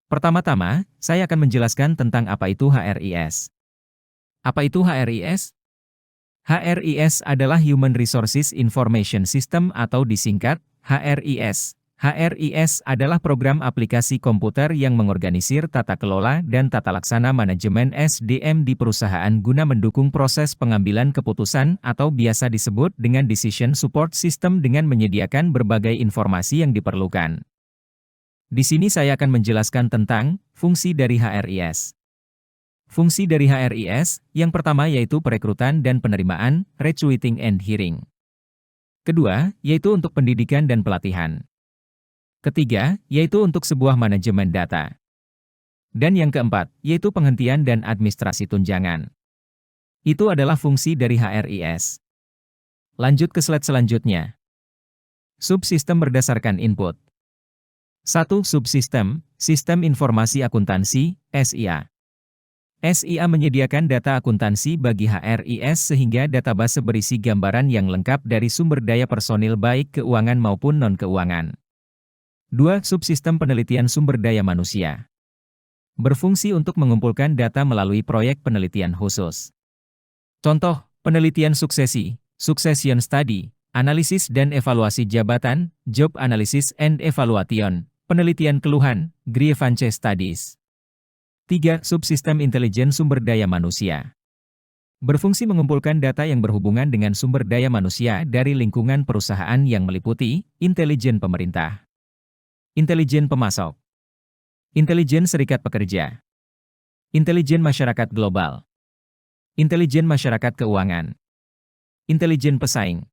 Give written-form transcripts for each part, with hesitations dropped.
Pertama-tama, saya akan menjelaskan tentang apa itu HRIS. Apa itu HRIS? HRIS adalah Human Resources Information System atau disingkat HRIS. HRIS adalah program aplikasi komputer yang mengorganisir tata kelola dan tata laksana manajemen SDM di perusahaan guna mendukung proses pengambilan keputusan atau biasa disebut dengan Decision Support System dengan menyediakan berbagai informasi yang diperlukan. Di sini saya akan menjelaskan tentang fungsi dari HRIS. Fungsi dari HRIS, yang pertama yaitu perekrutan dan penerimaan, recruiting and hiring. Kedua, yaitu untuk pendidikan dan pelatihan. Ketiga, yaitu untuk sebuah manajemen data. Dan yang keempat, yaitu penghentian dan administrasi tunjangan. Itu adalah fungsi dari HRIS. Lanjut ke slide selanjutnya. Subsistem berdasarkan input. 1. Subsistem, Sistem Informasi Akuntansi, SIA. SIA menyediakan data akuntansi bagi HRIS sehingga database berisi gambaran yang lengkap dari sumber daya personil baik keuangan maupun non-keuangan. 2. Subsistem penelitian sumber daya manusia. Berfungsi untuk mengumpulkan data melalui proyek penelitian khusus. Contoh, penelitian suksesi, succession study, analisis dan evaluasi jabatan, job analysis and evaluation, penelitian keluhan, grievance studies. 3. Subsistem intelijen sumber daya manusia. Berfungsi mengumpulkan data yang berhubungan dengan sumber daya manusia dari lingkungan perusahaan yang meliputi intelijen pemerintah, intelijen pemasok, intelijen serikat pekerja, intelijen masyarakat global, intelijen masyarakat keuangan, intelijen pesaing.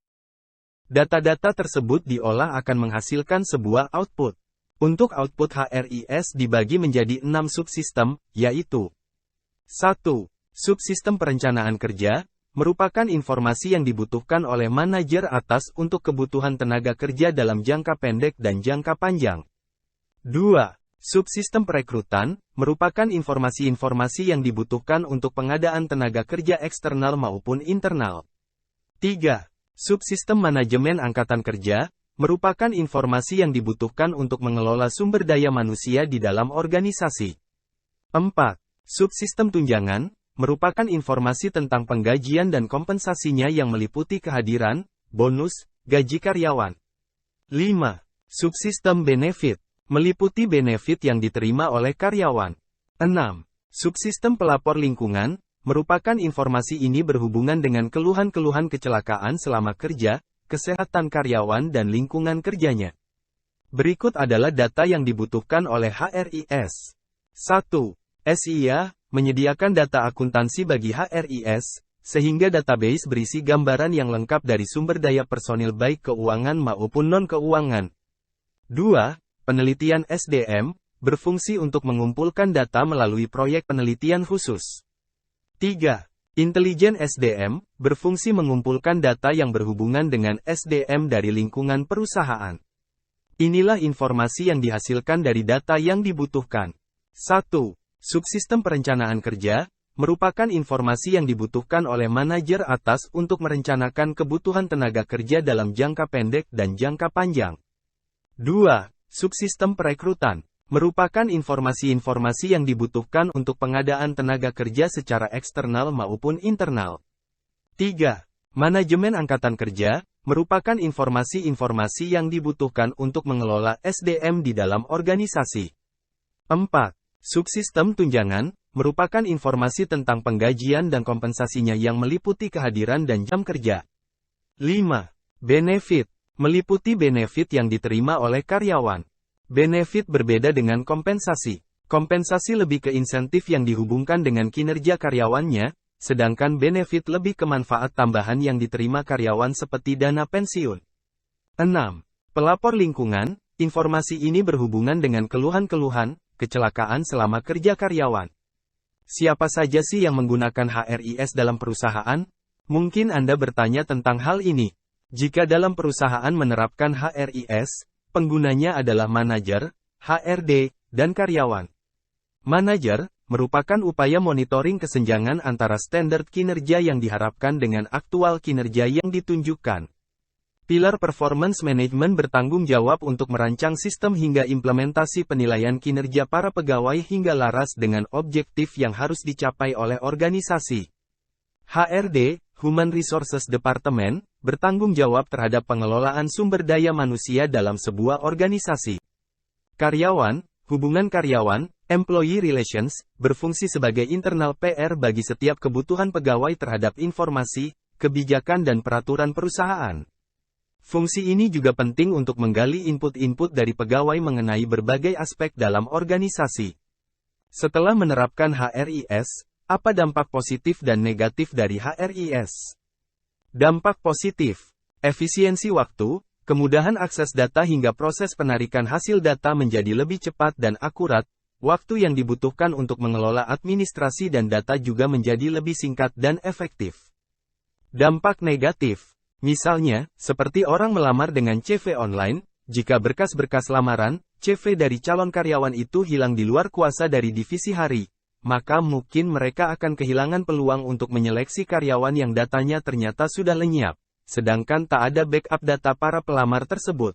Data-data tersebut diolah akan menghasilkan sebuah output. Untuk output HRIS dibagi menjadi 6 subsistem, yaitu 1. Subsistem perencanaan kerja, merupakan informasi yang dibutuhkan oleh manajer atas untuk kebutuhan tenaga kerja dalam jangka pendek dan jangka panjang. 2. Subsistem perekrutan, merupakan informasi-informasi yang dibutuhkan untuk pengadaan tenaga kerja eksternal maupun internal. 3. Subsistem manajemen angkatan kerja, merupakan informasi yang dibutuhkan untuk mengelola sumber daya manusia di dalam organisasi. 4. Subsistem tunjangan, merupakan informasi tentang penggajian dan kompensasinya yang meliputi kehadiran, bonus, gaji karyawan. 5. Subsistem benefit, meliputi benefit yang diterima oleh karyawan. 6. Subsistem pelapor lingkungan, merupakan informasi ini berhubungan dengan keluhan-keluhan kecelakaan selama kerja, kesehatan karyawan dan lingkungan kerjanya. Berikut adalah data yang dibutuhkan oleh HRIS. 1. SIA, menyediakan data akuntansi bagi HRIS, sehingga database berisi gambaran yang lengkap dari sumber daya personil baik keuangan maupun non-keuangan. 2. Penelitian SDM, berfungsi untuk mengumpulkan data melalui proyek penelitian khusus. 3. Intelijen SDM, berfungsi mengumpulkan data yang berhubungan dengan SDM dari lingkungan perusahaan. Inilah informasi yang dihasilkan dari data yang dibutuhkan. 1. Subsistem perencanaan kerja, merupakan informasi yang dibutuhkan oleh manajer atas untuk merencanakan kebutuhan tenaga kerja dalam jangka pendek dan jangka panjang. 2. Subsistem perekrutan, merupakan informasi-informasi yang dibutuhkan untuk pengadaan tenaga kerja secara eksternal maupun internal. 3. Manajemen angkatan kerja, merupakan informasi-informasi yang dibutuhkan untuk mengelola SDM di dalam organisasi. 4. Subsistem tunjangan, merupakan informasi tentang penggajian dan kompensasinya yang meliputi kehadiran dan jam kerja. 5. Benefit, meliputi benefit yang diterima oleh karyawan. Benefit berbeda dengan kompensasi. Kompensasi lebih ke insentif yang dihubungkan dengan kinerja karyawannya, sedangkan benefit lebih ke manfaat tambahan yang diterima karyawan seperti dana pensiun. 6. Pelapor lingkungan, informasi ini berhubungan dengan keluhan-keluhan, kecelakaan selama kerja karyawan. Siapa saja sih yang menggunakan HRIS dalam perusahaan? Mungkin Anda bertanya tentang hal ini. Jika dalam perusahaan menerapkan HRIS, penggunanya adalah manajer, HRD, dan karyawan. Manajer merupakan upaya monitoring kesenjangan antara standar kinerja yang diharapkan dengan aktual kinerja yang ditunjukkan. Pilar Performance Management bertanggung jawab untuk merancang sistem hingga implementasi penilaian kinerja para pegawai hingga laras dengan objektif yang harus dicapai oleh organisasi. HRD, Human Resources Department, bertanggung jawab terhadap pengelolaan sumber daya manusia dalam sebuah organisasi. Karyawan, hubungan karyawan, Employee Relations, berfungsi sebagai internal PR bagi setiap kebutuhan pegawai terhadap informasi, kebijakan dan peraturan perusahaan. Fungsi ini juga penting untuk menggali input-input dari pegawai mengenai berbagai aspek dalam organisasi. Setelah menerapkan HRIS, apa dampak positif dan negatif dari HRIS? Dampak positif: efisiensi waktu, kemudahan akses data hingga proses penarikan hasil data menjadi lebih cepat dan akurat, waktu yang dibutuhkan untuk mengelola administrasi dan data juga menjadi lebih singkat dan efektif. Dampak negatif: misalnya, seperti orang melamar dengan CV online, jika berkas-berkas lamaran, CV dari calon karyawan itu hilang di luar kuasa dari divisi hari, maka mungkin mereka akan kehilangan peluang untuk menyeleksi karyawan yang datanya ternyata sudah lenyap, sedangkan tak ada backup data para pelamar tersebut.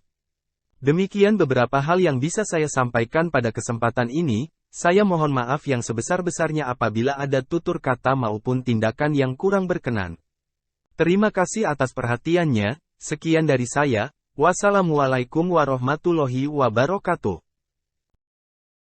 Demikian beberapa hal yang bisa saya sampaikan pada kesempatan ini. Saya mohon maaf yang sebesar-besarnya apabila ada tutur kata maupun tindakan yang kurang berkenan. Terima kasih atas perhatiannya, sekian dari saya, wassalamualaikum warahmatullahi wabarakatuh.